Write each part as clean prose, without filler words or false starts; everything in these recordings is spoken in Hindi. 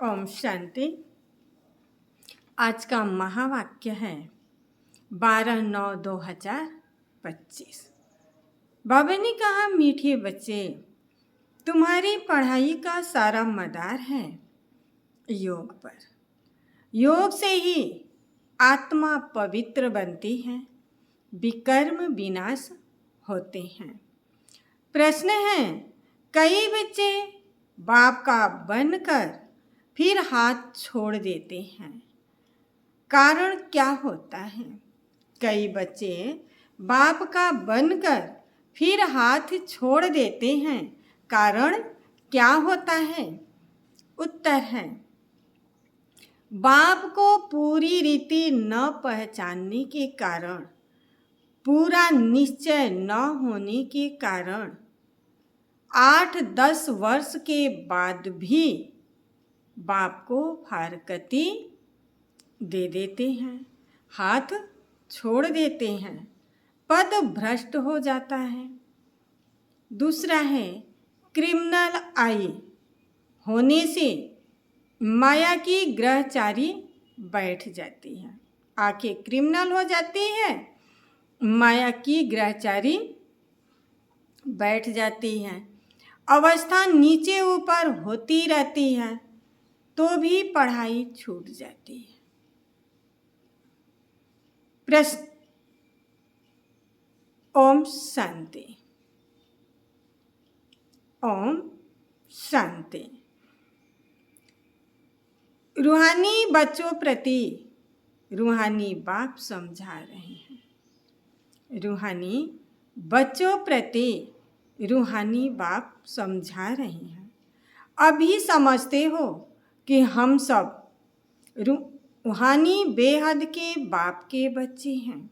ओम शांति। आज का महावाक्य है 12/9/2025। बाबा ने कहा, मीठे बच्चे, तुम्हारी पढ़ाई का सारा मदार है योग पर। योग से ही आत्मा पवित्र बनती है, विकर्म विनाश होते हैं। प्रश्न है, कई बच्चे बाप का बनकर फिर हाथ छोड़ देते हैं, कारण क्या होता है? कई बच्चे बाप का बनकर फिर हाथ छोड़ देते हैं, कारण क्या होता है? उत्तर है, बाप को पूरी रीति न पहचानने के कारण, पूरा निश्चय न होने के कारण 8-10 वर्ष के बाद भी बाप को फारकती दे देते हैं, हाथ छोड़ देते हैं, पद भ्रष्ट हो जाता है। दूसरा है, क्रिमिनल आई होने से माया की ग्रहचारी बैठ जाती है। आंखें क्रिमिनल हो जाती है, माया की ग्रहचारी बैठ जाती है। अवस्था नीचे ऊपर होती रहती है तो भी पढ़ाई छूट जाती है। प्रश्न। ओम शांति। ओम शांति। रूहानी बच्चों प्रति रूहानी बाप समझा रहे हैं। रूहानी बच्चों प्रति रूहानी बाप समझा रहे हैं। अभी समझते हो कि हम सब रूहानी बेहद के बाप के बच्चे हैं।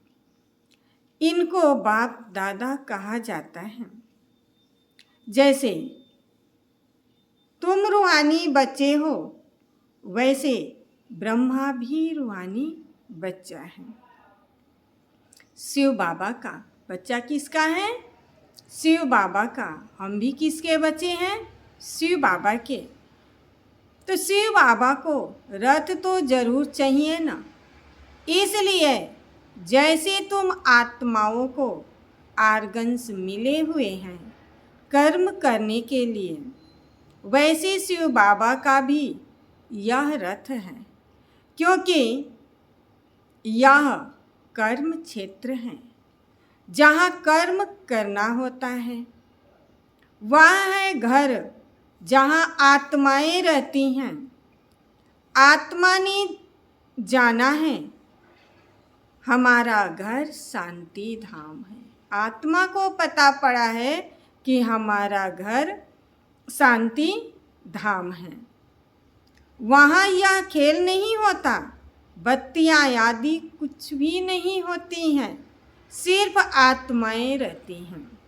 इनको बाप दादा कहा जाता है। जैसे तुम रूहानी बच्चे हो, वैसे ब्रह्मा भी रूहानी बच्चा है। शिव बाबा का बच्चा किसका है? शिव बाबा का। हम भी किसके बच्चे हैं? शिव बाबा के। तो शिव बाबा को रथ तो जरूर चाहिए ना। इसलिए जैसे तुम आत्माओं को आर्गन्स मिले हुए हैं कर्म करने के लिए, वैसे शिव बाबा का भी यह रथ है, क्योंकि यह कर्म क्षेत्र है जहाँ कर्म करना होता है। वह है घर जहाँ आत्माएं रहती हैं। आत्मा ने जाना है हमारा घर शांति धाम है। आत्मा को पता पड़ा है कि हमारा घर शांति धाम है। वहाँ यह खेल नहीं होता, बत्तियाँ आदि कुछ भी नहीं होती हैं, सिर्फ आत्माएं रहती हैं।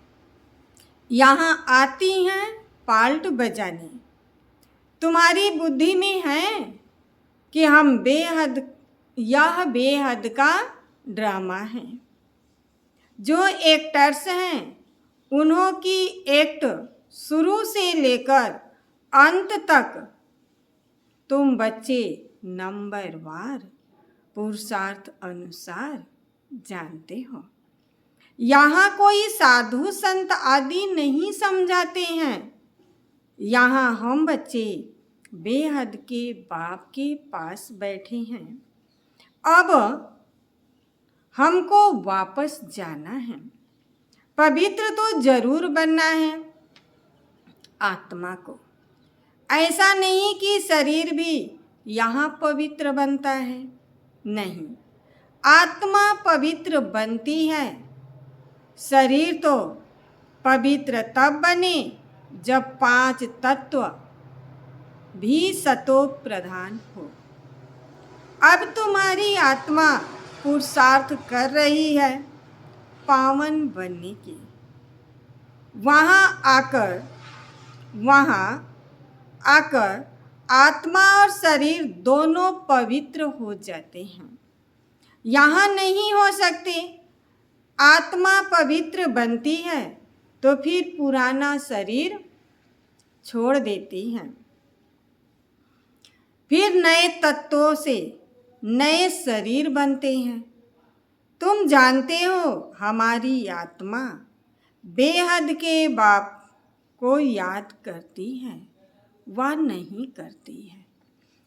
यहाँ आती हैं पाल्ट बजाने। तुम्हारी बुद्धि में है कि हम बेहद, यह बेहद का ड्रामा है। जो एक्टर्स हैं उन्हों की एक्ट शुरू से लेकर अंत तक तुम बच्चे नंबरवार पुरुषार्थ अनुसार जानते हो। यहाँ कोई साधु संत आदि नहीं समझाते हैं। यहाँ हम बच्चे बेहद के बाप के पास बैठे हैं। अब हमको वापस जाना है। पवित्र तो जरूर बनना है आत्मा को। ऐसा नहीं कि शरीर भी यहाँ पवित्र बनता है, नहीं। आत्मा पवित्र बनती है, शरीर तो पवित्र तब बने जब 5 तत्व भी सतो प्रधान हो। अब तुम्हारी आत्मा पुरुषार्थ कर रही है पावन बनने की। वहाँ आकर आत्मा और शरीर दोनों पवित्र हो जाते हैं। यहाँ नहीं हो सकते। आत्मा पवित्र बनती है तो फिर पुराना शरीर छोड़ देती है। फिर नए तत्वों से नए शरीर बनते हैं। तुम जानते हो हमारी आत्मा बेहद के बाप को याद करती है, वह नहीं करती है।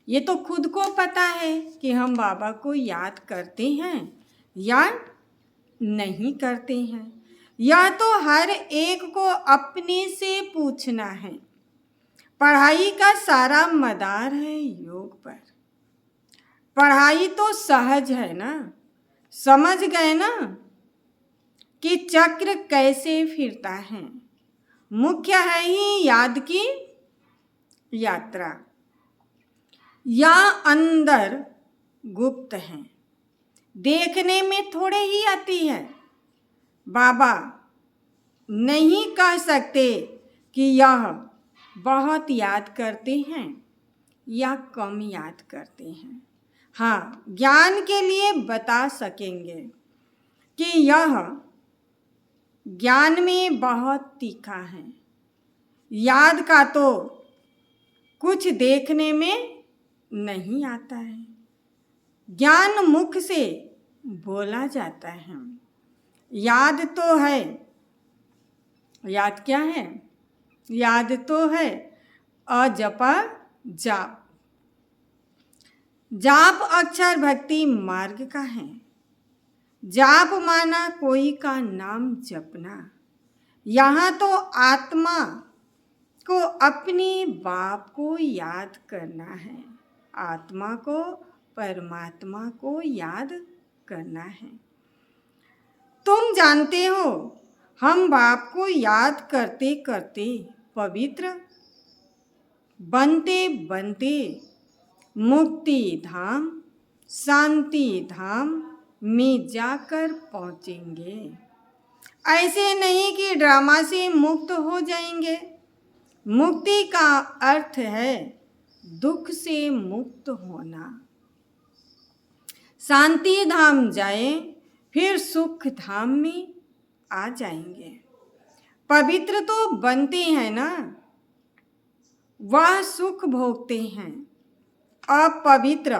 ये तो खुद को पता है कि हम बाबा को याद करते हैं या नहीं करते हैं। यह तो हर एक को अपने से पूछना है। पढ़ाई का सारा मदार है योग पर। पढ़ाई तो सहज है ना, समझ गए ना कि चक्र कैसे फिरता है। मुख्य है ही याद की यात्रा। या अंदर गुप्त है, देखने में थोड़े ही आती है। बाबा नहीं कह सकते कि यह बहुत याद करते हैं या कम याद करते हैं। हाँ, ज्ञान के लिए बता सकेंगे कि यह ज्ञान में बहुत तीखा है। याद का तो कुछ देखने में नहीं आता है, ज्ञान मुख से बोला जाता है। याद तो है, याद क्या है? याद तो है अजपा जाप। जाप अक्षर भक्ति मार्ग का है। जाप माना कोई का नाम जपना। यहाँ तो आत्मा को अपने बाप को याद करना है, आत्मा को परमात्मा को याद करना है। तुम जानते हो हम बाप को याद करते करते पवित्र बनते बनते मुक्ति धाम शांति धाम में जाकर पहुँचेंगे। ऐसे नहीं कि ड्रामा से मुक्त हो जाएंगे। मुक्ति का अर्थ है दुख से मुक्त होना। शांति धाम जाए फिर सुख धाम में आ जाएंगे। पवित्र तो बनते हैं ना, वह सुख भोगते हैं। अपवित्र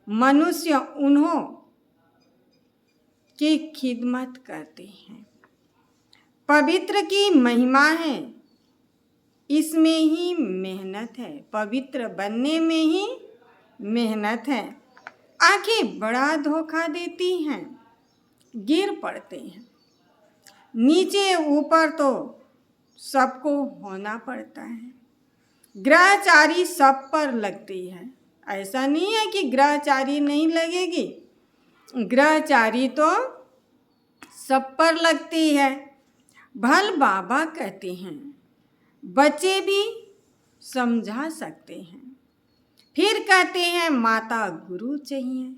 मनुष्य उन्हों की खिदमत करते हैं। पवित्र की महिमा है, इसमें ही मेहनत है। पवित्र बनने में ही मेहनत है। आंखें बड़ा धोखा देती हैं, गिर पड़ते हैं। नीचे ऊपर तो सबको होना पड़ता है। ग्रहचारी सब पर लगती है। ऐसा नहीं है कि ग्रहचारी नहीं लगेगी, ग्रहचारी तो सब पर लगती है। भल बाबा कहते हैं बच्चे भी समझा सकते हैं। फिर कहते हैं माता गुरु चाहिए,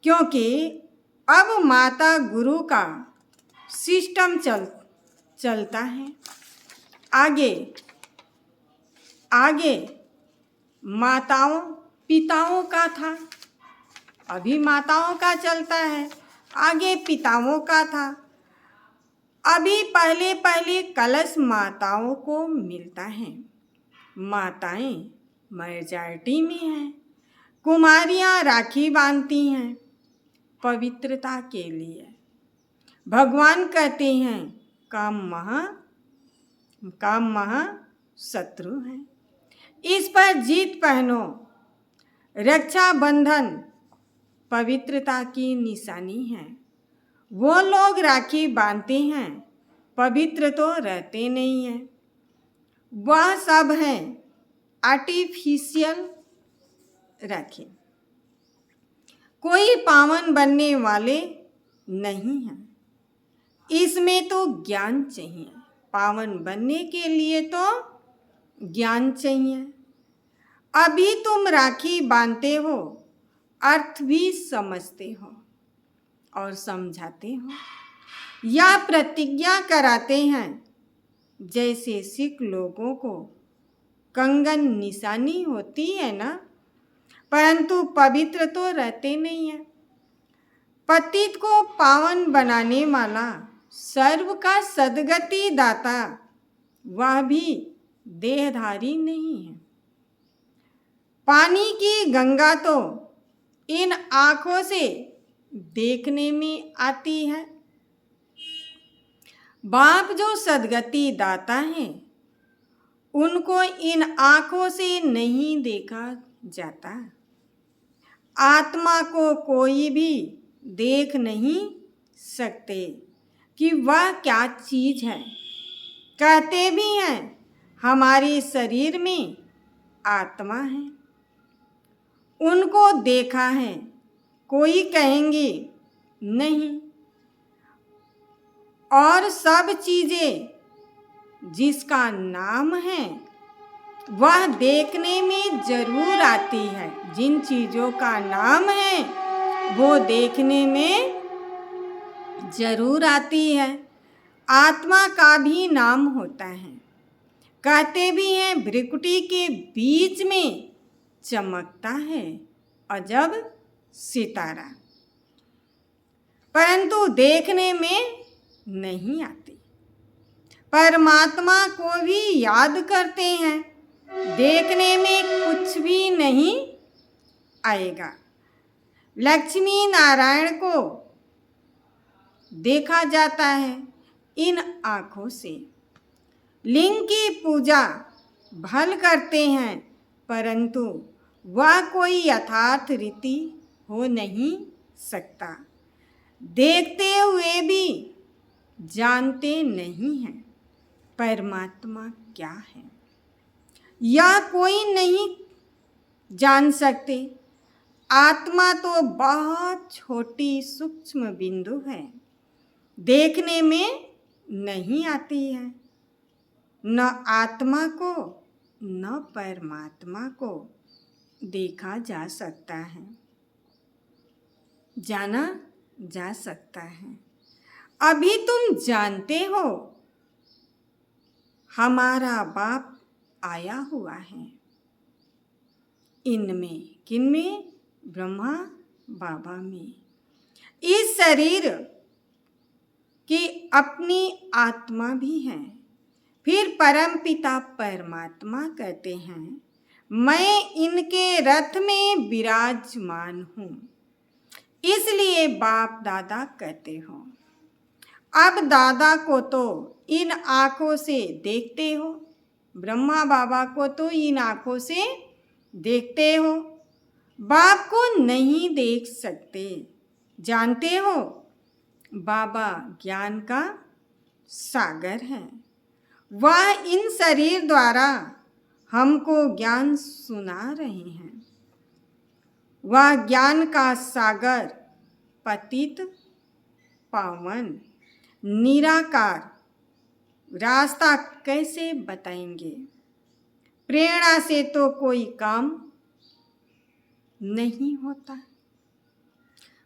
क्योंकि अब माता गुरु का सिस्टम चलता है। आगे आगे माताओं पिताओं का था, अभी माताओं का चलता है। आगे पिताओं का था। अभी पहले पहले कलश माताओं को मिलता है। माताएं मेजॉरिटी में हैं। कुमारियां राखी बांधती हैं पवित्रता के लिए। भगवान कहते हैं काम महा शत्रु है, इस पर जीत पहनो। रक्षा बंधन पवित्रता की निशानी है। वो लोग राखी बांधते हैं, पवित्र तो रहते नहीं हैं। वह सब हैं आर्टिफिशियल राखी, कोई पावन बनने वाले नहीं हैं। इसमें तो ज्ञान चाहिए। पावन बनने के लिए तो ज्ञान चाहिए। अभी तुम राखी बांधते हो, अर्थ भी समझते हो और समझाते हो, या प्रतिज्ञा कराते हैं। जैसे सिख लोगों को कंगन निशानी होती है ना, परंतु पवित्र तो रहते नहीं हैं। पतित को पावन बनाने वाला सर्व का सद्गति दाता, वह भी देहधारी नहीं है। पानी की गंगा तो इन आँखों से देखने में आती है। बाप जो सद्गति दाता है उनको इन आँखों से नहीं देखा जाता। आत्मा को कोई भी देख नहीं सकते कि वह क्या चीज़ है। कहते भी हैं हमारे शरीर में आत्मा है, उनको देखा है, कोई कहेंगे नहीं। और सब चीज़ें जिसका नाम है वह देखने में जरूर आती है। जिन चीज़ों का नाम है वो देखने में जरूर आती है। आत्मा का भी नाम होता है। कहते भी हैं भ्रिकुटी के बीच में चमकता है अजब सितारा, परंतु देखने में नहीं आती। परमात्मा को भी याद करते हैं, देखने में कुछ भी नहीं आएगा। लक्ष्मी नारायण को देखा जाता है इन आँखों से। लिंग की पूजा भल करते हैं, परंतु वह कोई यथार्थ रीति हो नहीं सकता। देखते हुए भी जानते नहीं हैं परमात्मा क्या है, यह कोई नहीं जान सकते। आत्मा तो बहुत छोटी सूक्ष्म बिंदु है, देखने में नहीं आती है। न आत्मा को न परमात्मा को देखा जा सकता है, जाना जा सकता है। अभी तुम जानते हो हमारा बाप आया हुआ है। इनमें किनमें? ब्रह्मा बाबा में। इस शरीर की अपनी आत्मा भी है। फिर परम पिता परमात्मा कहते हैं मैं इनके रथ में विराजमान हूँ, इसलिए बाप दादा कहते हो। अब दादा को तो इन आँखों से देखते हो, ब्रह्मा बाबा को तो इन आँखों से देखते हो, बाप को नहीं देख सकते। जानते हो बाबा ज्ञान का सागर है, वह इन शरीर द्वारा हमको ज्ञान सुना रहे हैं। वह ज्ञान का सागर पतित पावन निराकार रास्ता कैसे बताएंगे? प्रेरणा से तो कोई काम नहीं होता।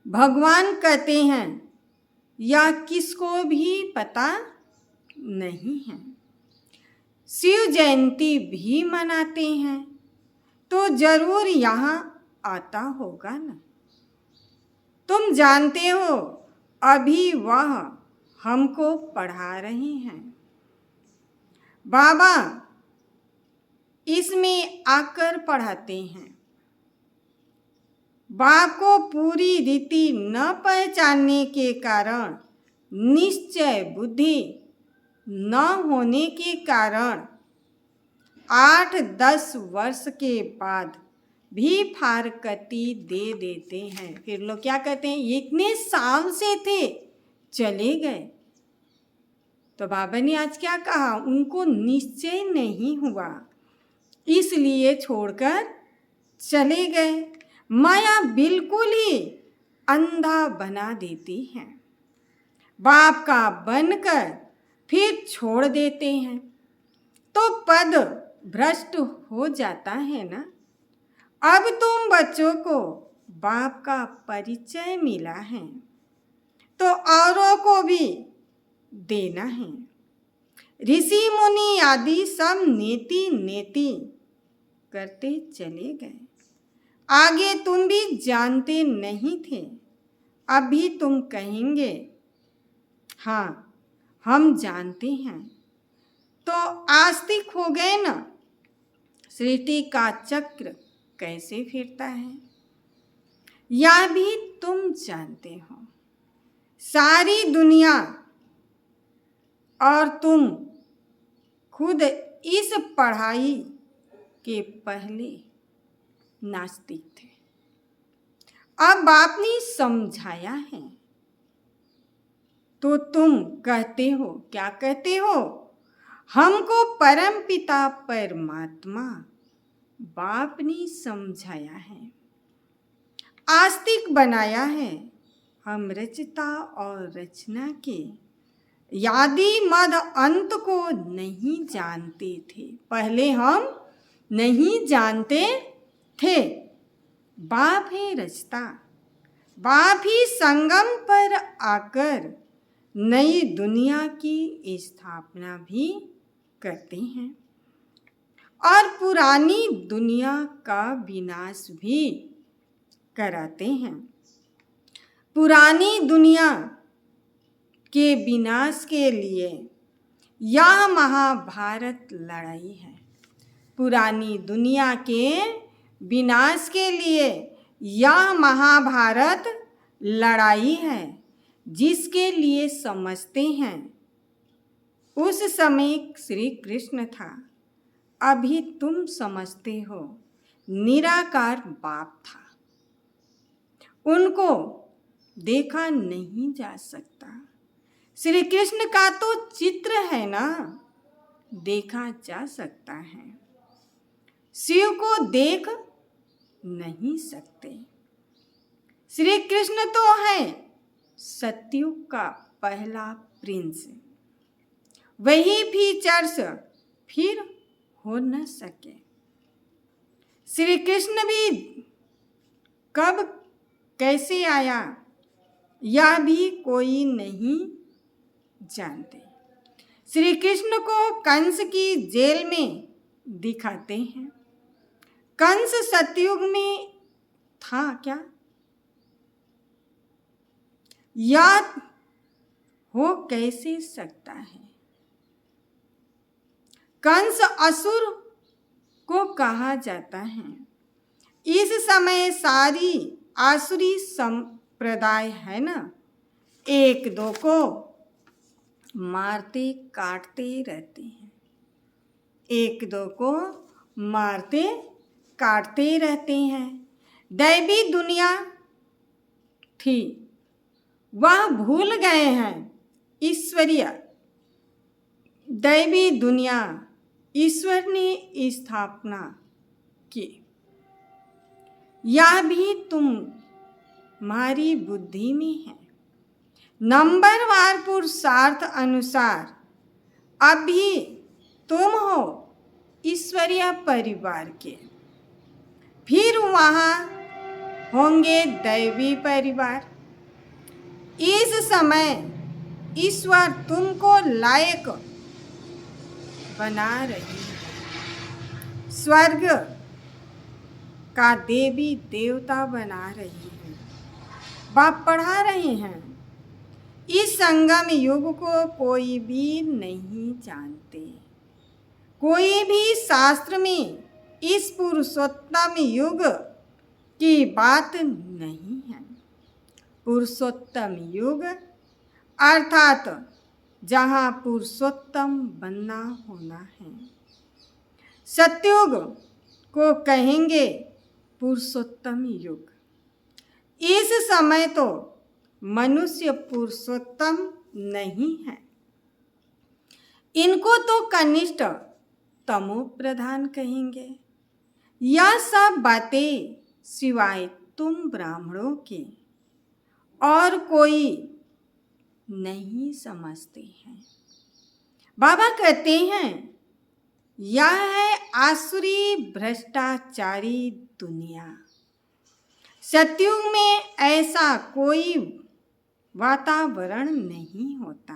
भगवान कहते हैं यह किसको भी पता नहीं है। शिव जयंती भी मनाते हैं तो जरूर यहाँ आता होगा ना। तुम जानते हो अभी वह हमको पढ़ा रहे हैं। बाबा इसमें आकर पढ़ाते हैं। बाप को पूरी रीति न पहचानने के कारण, निश्चय बुद्धि न होने के कारण 8-10 वर्ष के बाद भी फारकती दे देते हैं। फिर लोग क्या कहते हैं इतने साल से थे चले गए। तो बाबा ने आज क्या कहा, उनको निश्चय नहीं हुआ इसलिए छोड़कर चले गए। माया बिल्कुल ही अंधा बना देती है। बाप का बनकर फिर छोड़ देते हैं तो पद भ्रष्ट हो जाता है ना। अब तुम बच्चों को बाप का परिचय मिला है तो औरों को भी देना है। ऋषि मुनि आदि सब नेति नेति करते चले गए। आगे तुम भी जानते नहीं थे, अभी तुम कहेंगे हाँ हम जानते हैं। तो आस्तिक हो गए ना। सृष्टि का चक्र कैसे फिरता है, यह भी तुम जानते हो। सारी दुनिया और तुम खुद इस पढ़ाई के पहले नास्तिक थे। अब आपने समझाया है तो तुम कहते हो, क्या कहते हो? हमको परम पिता परमात्मा बाप ने समझाया है, आस्तिक बनाया है। हम रचता और रचना के यादि मद अंत को नहीं जानते थे। पहले हम नहीं जानते थे। बाप है रचता, बाप ही संगम पर आकर नई दुनिया की स्थापना भी करते हैं और पुरानी दुनिया का विनाश भी कराते हैं। पुरानी दुनिया के विनाश के लिए यह महाभारत लड़ाई है। पुरानी दुनिया के विनाश के लिए यह महाभारत लड़ाई है, जिसके लिए समझते हैं उस समय श्री कृष्ण था, अभी तुम समझते हो निराकार बाप था। उनको देखा नहीं जा सकता। श्री कृष्ण का तो चित्र है ना, देखा जा सकता है। शिव को देख नहीं सकते। श्री कृष्ण तो है सतयुग का पहला प्रिंस, वही फीचर्स फिर हो न सके। श्री कृष्ण भी कब कैसे आया यह भी कोई नहीं जानते। श्री कृष्ण को कंस की जेल में दिखाते हैं। कंस सतयुग में था क्या? याद हो कैसे सकता है? कंस असुर को कहा जाता है। इस समय सारी आसुरी संप्रदाय है ना, एक दो को मारते काटते रहते हैं, एक दो को मारते काटते रहते हैं। दैवी दुनिया थी, वह भूल गए हैं ईश्वरीय दैवी दुनिया ईश्वर ने स्थापना की। यह भी तुम्हारी बुद्धि में है। नंबरवार पुरुषार्थ अनुसार अभी तुम हो ईश्वरीय परिवार के, फिर वहाँ होंगे दैवी परिवार। इस समय ईश्वर तुमको लायक बना रही है, स्वर्ग का देवी देवता बना रही है, बाप पढ़ा रहे हैं। इस संगम युग को कोई भी नहीं जानते। कोई भी शास्त्र में इस पुरुषोत्तम युग की बात नहीं है। पुरुषोत्तम युग अर्थात जहाँ पुरुषोत्तम बनना होना है। सतयुग को कहेंगे पुरुषोत्तम युग। इस समय तो मनुष्य पुरुषोत्तम नहीं है, इनको तो कनिष्ठ तमो प्रधान कहेंगे। यह सब बातें सिवाय तुम ब्राह्मणों के और कोई नहीं समझते हैं। बाबा कहते हैं यह है आसुरी भ्रष्टाचारी दुनिया। सतयुग में ऐसा कोई वातावरण नहीं होता।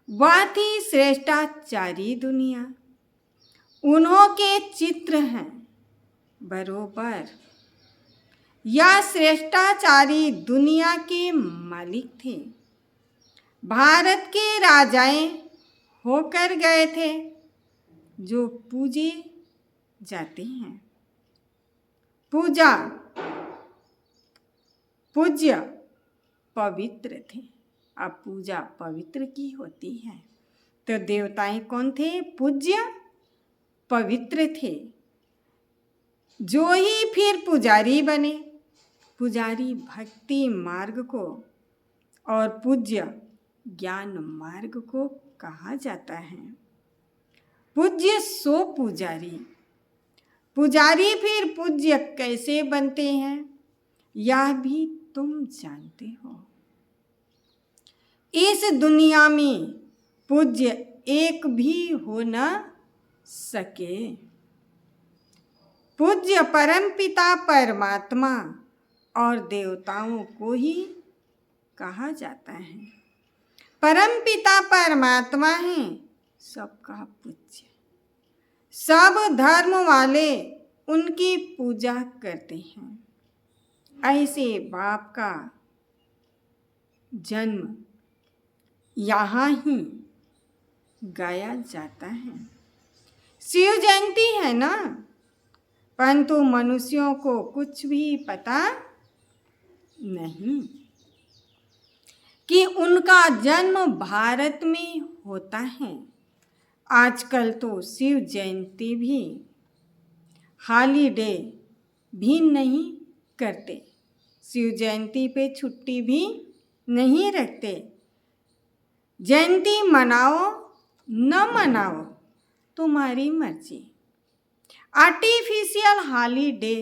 वह थी श्रेष्ठाचारी दुनिया। उन्हों के चित्र हैं बरोबर। यह श्रेष्ठाचारी दुनिया के मालिक थे। भारत के राजाएं होकर गए थे जो पूजे जाते हैं। पूजा पूज्य पवित्र थे। अब पूजा पवित्र की होती है। तो देवताएं कौन थे? पूज्य पवित्र थे, जो ही फिर पुजारी बने। पुजारी भक्ति मार्ग को और पूज्य ज्ञान मार्ग को कहा जाता है। पूज्य सो पुजारी। पुजारी फिर पूज्य कैसे बनते हैं, यह भी तुम जानते हो। इस दुनिया में पूज्य एक भी हो न सके। पूज्य परमपिता परमात्मा और देवताओं को ही कहा जाता है। परमपिता परमात्मा है सबका पूज्य। सब धर्म वाले उनकी पूजा करते हैं। ऐसे बाप का जन्म यहाँ ही गाया जाता है। शिव जयंती है ना, परंतु मनुष्यों को कुछ भी पता नहीं कि उनका जन्म भारत में होता है। आजकल तो शिव जयंती भी हॉलीडे भी नहीं करते। शिव जयंती पे छुट्टी भी नहीं रखते। जयंती मनाओ न मनाओ तुम्हारी मर्जी। आर्टिफिशियल हॉलीडे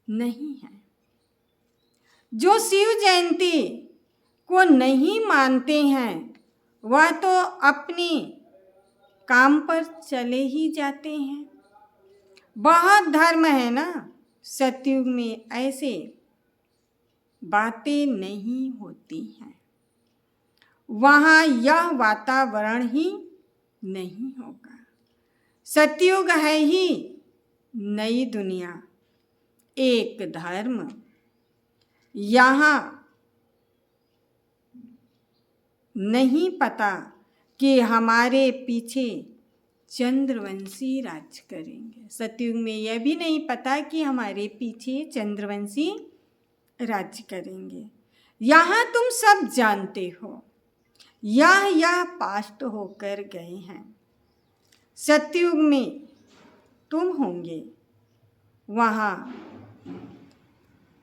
नहीं है। जो शिव जयंती को नहीं मानते हैं वह तो अपनी काम पर चले ही जाते हैं। बहुत धर्म है ना, सतयुग में ऐसे बातें नहीं होती हैं। वहाँ यह वातावरण ही नहीं होगा। सतयुग है ही नई दुनिया, एक धर्म। यहाँ नहीं पता कि हमारे पीछे चंद्रवंशी राज करेंगे। सतयुग में यह भी नहीं पता कि हमारे पीछे चंद्रवंशी राज करेंगे। यहाँ तुम सब जानते हो, यह पास्ट होकर गए हैं। सतयुग में तुम होंगे, वहाँ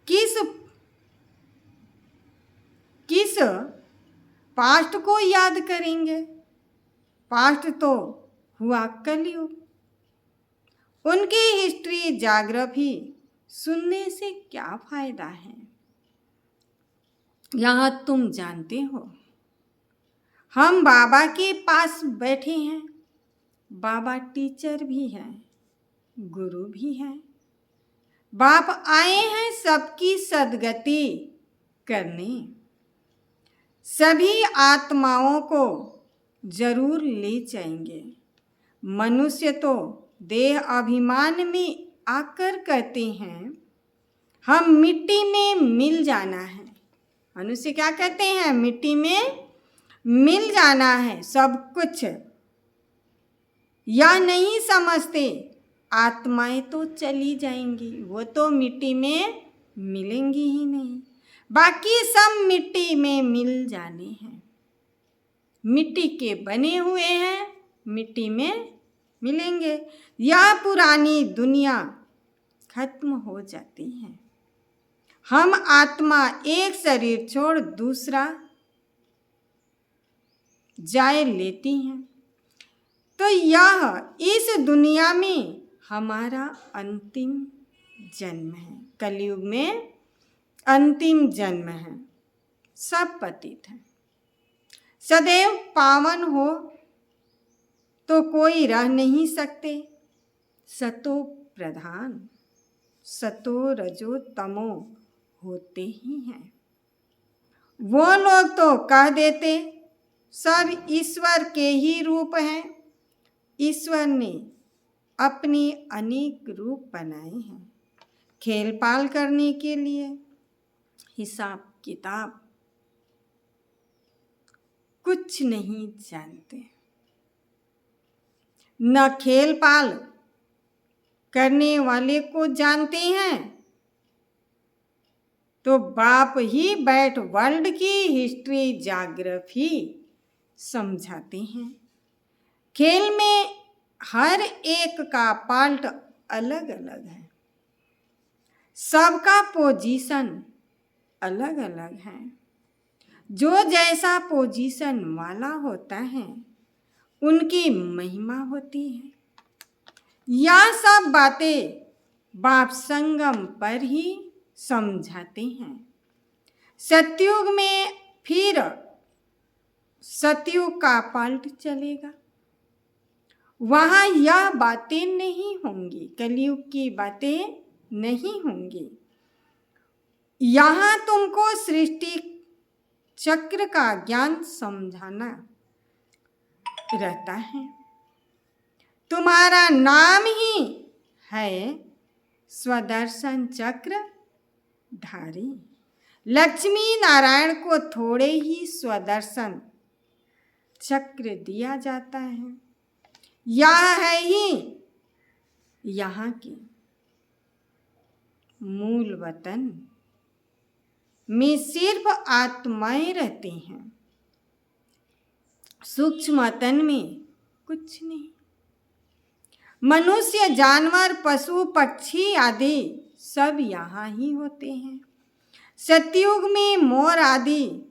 किस पास्ट को याद करेंगे? पास्ट तो हुआ कलयुग। उनकी हिस्ट्री ज्योग्राफी सुनने से क्या फायदा है? यहाँ तुम जानते हो, हम बाबा के पास बैठे हैं। बाबा टीचर भी हैं, गुरु भी हैं। बाप आए हैं सबकी सद्गति करने। सभी आत्माओं को जरूर ले जाएंगे। मनुष्य तो देह अभिमान में आकर कहते हैं हम मिट्टी में मिल जाना है। मनुष्य क्या कहते हैं? मिट्टी में मिल जाना है सब कुछ। यह नहीं समझते आत्माएं तो चली जाएंगी, वो तो मिट्टी में मिलेंगी ही नहीं। बाकी सब मिट्टी में मिल जाने हैं। मिट्टी के बने हुए हैं, मिट्टी में मिलेंगे। यह पुरानी दुनिया खत्म हो जाती है। हम आत्मा एक शरीर छोड़ दूसरा जाए लेती हैं। तो यह इस दुनिया में हमारा अंतिम जन्म है। कलयुग में अंतिम जन्म है। सब पतित है। सदैव पावन हो तो कोई रह नहीं सकते। सतो प्रधान, सतो रजो तमो होते ही हैं। वो लोग तो कह देते सब ईश्वर के ही रूप हैं। ईश्वर ने अपने अनेक रूप बनाए हैं खेल पाल करने के लिए। हिसाब किताब कुछ नहीं जानते। न खेल पाल करने वाले को जानते हैं तो बाप ही बैठ वर्ल्ड की हिस्ट्री ज्योग्राफी समझाते हैं। खेल में हर एक का पार्ट अलग अलग है, सबका पोजीशन अलग अलग है। जो जैसा पोजीशन वाला होता है उनकी महिमा होती है। यह सब बातें बाप संगम पर ही समझाते हैं। सतयुग में फिर सतयुग का पलट चलेगा, वहाँ यह बातें नहीं होंगी, कलयुग की बातें नहीं होंगी। यहाँ तुमको सृष्टि चक्र का ज्ञान समझाना रहता है। तुम्हारा नाम ही है स्वदर्शन चक्र धारी। लक्ष्मी नारायण को थोड़े ही स्वदर्शन चक्र दिया जाता है। यह है ही यहाँ के मूल वतन में सिर्फ आत्माएं रहती हैं, सूक्ष्म वतन में कुछ नहीं। मनुष्य, जानवर, पशु, पक्षी आदि सब यहाँ ही होते हैं। सतयुग में मोर आदि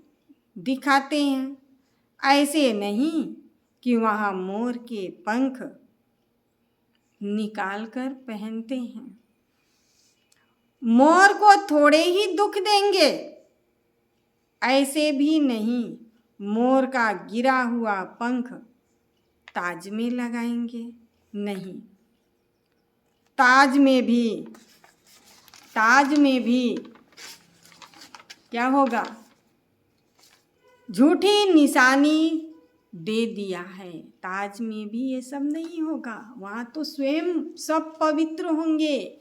दिखाते हैं, ऐसे नहीं कि वहाँ मोर के पंख निकाल कर पहनते हैं। मोर को थोड़े ही दुख देंगे, ऐसे भी नहीं मोर का गिरा हुआ पंख ताज में लगाएंगे, नहीं। ताज में भी क्या होगा, झूठी निशानी दे दिया है। ताज में भी ये सब नहीं होगा, वहाँ तो स्वयं सब पवित्र होंगे,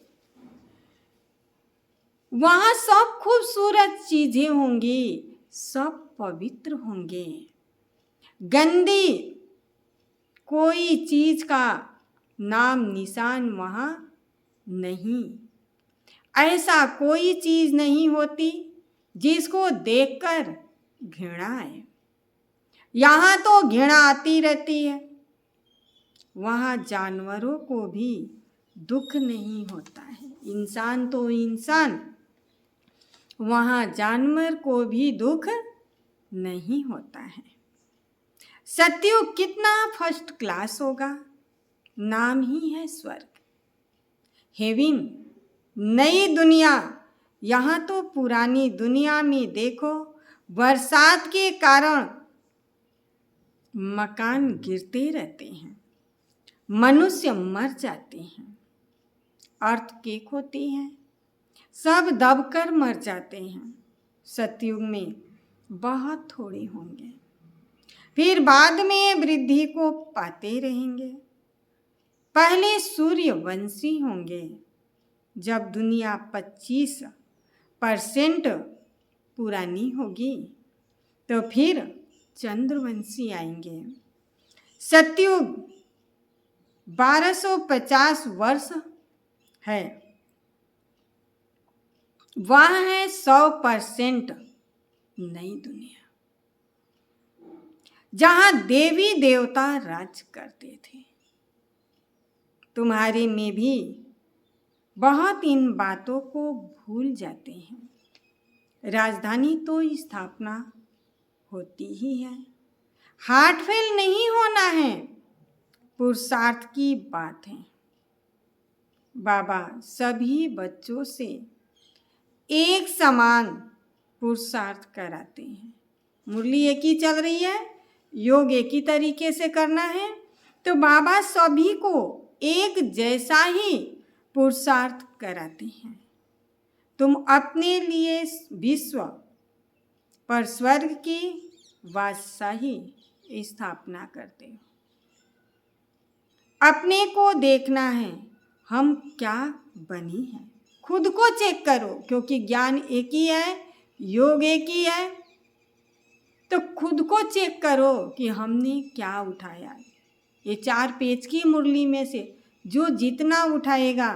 वहाँ सब खूबसूरत चीजें होंगी, सब पवित्र होंगे। गंदी कोई चीज का नाम निशान वहाँ नहीं। ऐसा कोई चीज नहीं होती जिसको देखकर घृणा आए। यहाँ तो घृणा आती रहती है, वहाँ जानवरों को भी दुख नहीं होता है। इंसान तो इंसान, वहाँ जानवर को भी दुख नहीं होता है। सतयुग कितना फर्स्ट क्लास होगा, नाम ही है स्वर्ग, हेवन, नई दुनिया। यहाँ तो पुरानी दुनिया में देखो, बरसात के कारण मकान गिरते रहते हैं, मनुष्य मर जाते हैं, अर्थक्वेक होती है, सब दबकर मर जाते हैं। सतयुग में बहुत थोड़े होंगे, फिर बाद में वृद्धि को पाते रहेंगे। पहले सूर्यवंशी होंगे, जब दुनिया 25% पुरानी होगी तो फिर चंद्रवंशी आएंगे। सतयुग 1250 वर्ष है, वह है 100% नई दुनिया, जहां देवी देवता राज करते थे। तुम्हारे में भी बहुत इन बातों को भूल जाते हैं। राजधानी तो स्थापना होती ही है, हार्ट फेल नहीं होना है, पुरुषार्थ की बात है। बाबा सभी बच्चों से एक समान पुरुषार्थ कराते हैं। मुरली एक ही चल रही है, योग एक ही तरीके से करना है, तो बाबा सभी को एक जैसा ही पुरुषार्थ कराते हैं। तुम अपने लिए विश्व पर स्वर्ग की बादशाही स्थापना करते हो। अपने को देखना है, हम क्या बनी हैं। खुद को चेक करो, क्योंकि ज्ञान एक ही है, योग एक ही है, तो खुद को चेक करो कि हमने क्या उठाया। ये 4 पेज की मुरली में से जो जितना उठाएगा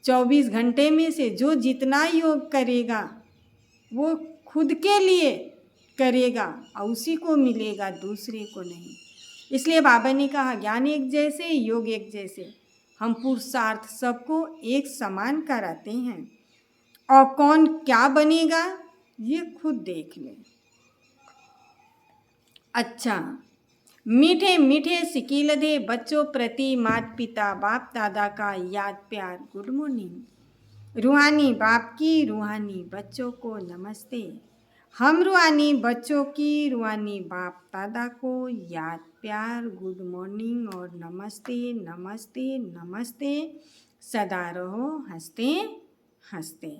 24 घंटे में से जो जितना योग करेगा वो खुद के लिए करेगा और उसी को मिलेगा, दूसरे को नहीं। इसलिए बाबा ने कहा ज्ञान एक जैसे योग एक जैसे। हम पुरुषार्थ सबको एक समान कराते हैं और कौन क्या बनेगा ये खुद देख ले। अच्छा, मीठे मीठे सिकील दे बच्चों प्रति माता पिता बाप दादा का याद प्यार गुड मॉर्निंग। रूहानी बाप की रूहानी बच्चों को नमस्ते। हम रूहानी बच्चों की रूहानी बाप दादा को याद प्यार गुड मॉर्निंग और नमस्ते नमस्ते नमस्ते। सदा रहो हंसते हंसते।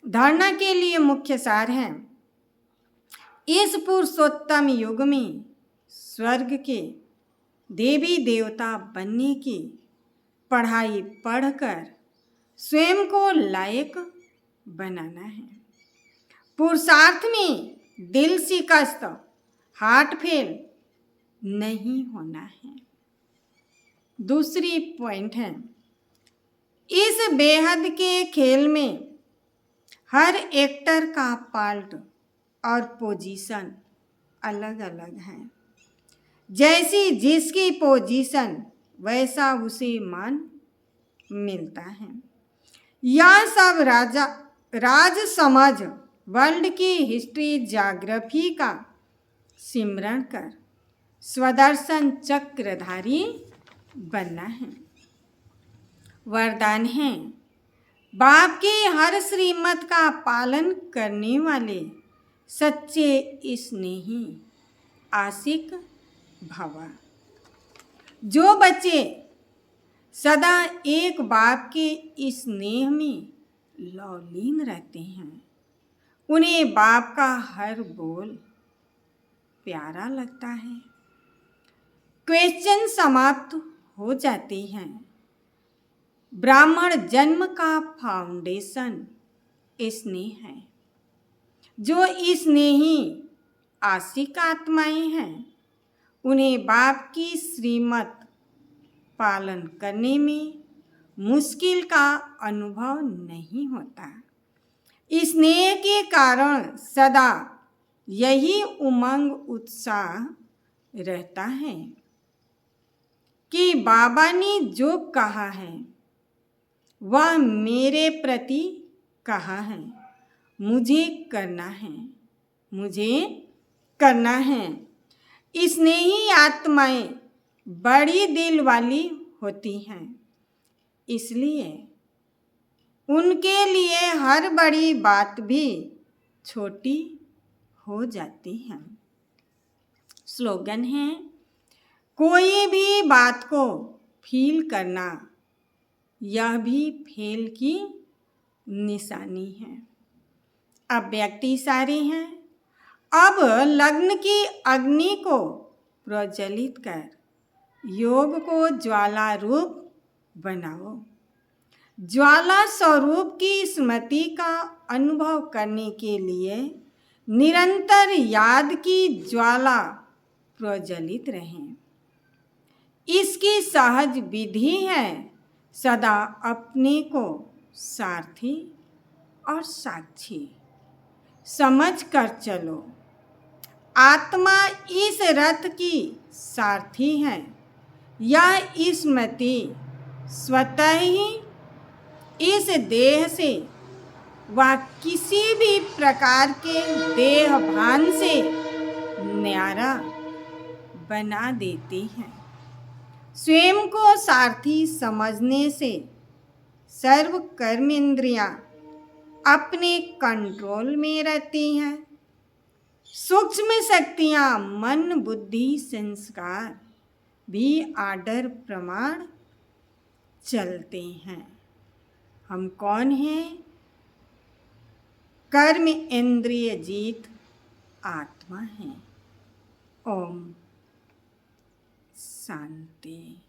धारणा के लिए मुख्य सार है, इस पुरुषोत्तम युग में स्वर्ग के देवी देवता बनने की पढ़ाई पढ़कर स्वयं को लायक बनाना है। पुरुषार्थ में दिल शिकस्त हार्ट फेल नहीं होना है। दूसरी पॉइंट है, इस बेहद के खेल में हर एक्टर का पार्ट और पोजीशन अलग अलग है। जैसी जिसकी पोजीशन वैसा उसे मान मिलता है। यह सब राज समझ वर्ल्ड की हिस्ट्री ज्योग्राफी का सिमरण कर स्वदर्शन चक्रधारी बनना है। वरदान है, बाप के हर श्रीमत का पालन करने वाले सच्चे स्नेही आशिक भवा। जो बच्चे सदा एक बाप के स्नेह में लौलीन रहते हैं उन्हें बाप का हर बोल प्यारा लगता है। क्वेश्चन समाप्त हो जाते हैं। ब्राह्मण जन्म का फाउंडेशन स्नेह है। जो स्नेही आशिक आत्माएं हैं उन्हें बाप की श्रीमत पालन करने में मुश्किल का अनुभव नहीं होता। स्नेह के कारण सदा यही उमंग उत्साह रहता है कि बाबा ने जो कहा है वह मेरे प्रति कहा है, मुझे करना है, मुझे करना है। स्नेही आत्माएं बड़ी दिल वाली होती हैं, इसलिए उनके लिए हर बड़ी बात भी छोटी हो जाती है। स्लोगन है, कोई भी बात को फील करना यह भी फेल की निशानी है। अब व्यक्ति सारे हैं। अब लग्न की अग्नि को प्रज्वलित कर योग को ज्वाला रूप बनाओ। ज्वाला स्वरूप की स्मृति का अनुभव करने के लिए निरंतर याद की ज्वाला प्रज्वलित रहे। इसकी सहज विधि है, सदा अपने को सारथी और साक्षी समझ कर चलो। आत्मा इस रथ की सारथी है। यह स्मृति स्वतः ही इस देह से व किसी भी प्रकार के देह भान से न्यारा बना देती है। स्वयं को सारथी समझने से सर्व कर्मेंद्रियां अपने कंट्रोल में रहती हैं। सूक्ष्म शक्तियां मन बुद्धि संस्कार भी आर्डर प्रमाण चलते हैं। हम कौन हैं? कर्म इंद्रिय जीत आत्मा है। ओम शांति।